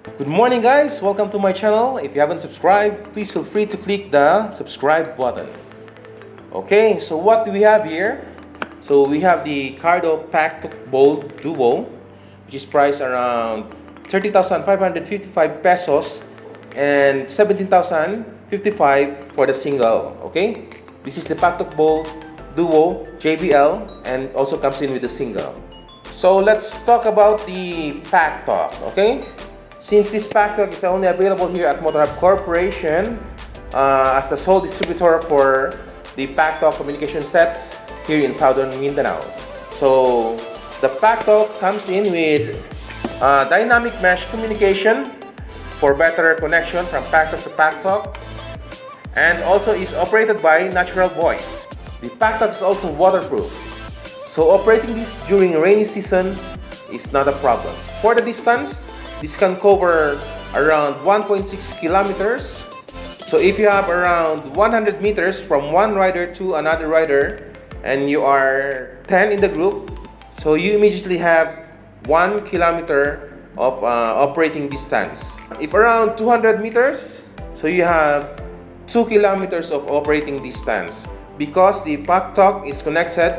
Good morning guys, welcome to my channel. If you haven't subscribed, please feel free to click the subscribe button. Okay, so what do we have here? So we have the Cardo Packtalk Bold Duo, which is priced around 30,555 pesos and 17,055 for the single. Okay, this is the Packtalk Bold Duo JBL and also comes in with the single. So let's talk about the Packtalk. Okay, since this Packtalk is only available here at Motorhub Corporation as the sole distributor for the Packtalk communication sets here in Southern Mindanao. So the Packtalk comes in with dynamic mesh communication for better connection from Packtalk to Packtalk, and also is operated by natural voice. The Packtalk is also waterproof, so operating this during rainy season is not a problem. For the distance, this can cover around 1.6 kilometers. So if you have around 100 meters from one rider to another rider and you are 10 in the group, so you immediately have 1 kilometer of operating distance. If around 200 meters, so you have 2 kilometers of operating distance, because the Packtalk is connected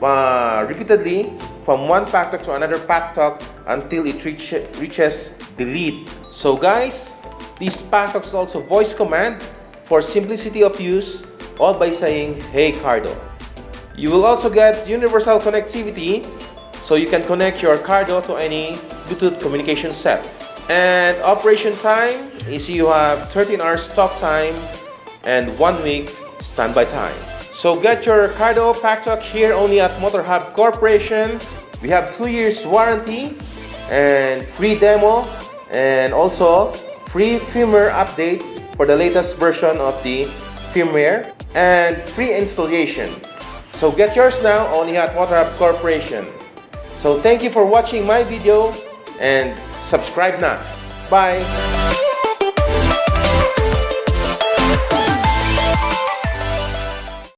repeatedly from one Packtalk to another Packtalk until it reaches the lead. So guys, this Packtalk is also voice command for simplicity of use, all by saying "Hey Cardo." You will also get universal connectivity, so you can connect your Cardo to any Bluetooth communication set. And operation time is you have 13 hours talk time and 1 week standby time. So get your Cardo Packtalk here only at Motorhub Corporation. We have 2 years warranty and free demo, and also free firmware update for the latest version of the firmware, and free installation. So get yours now only at Motorhub Corporation. So thank you for watching my video and subscribe now. Bye!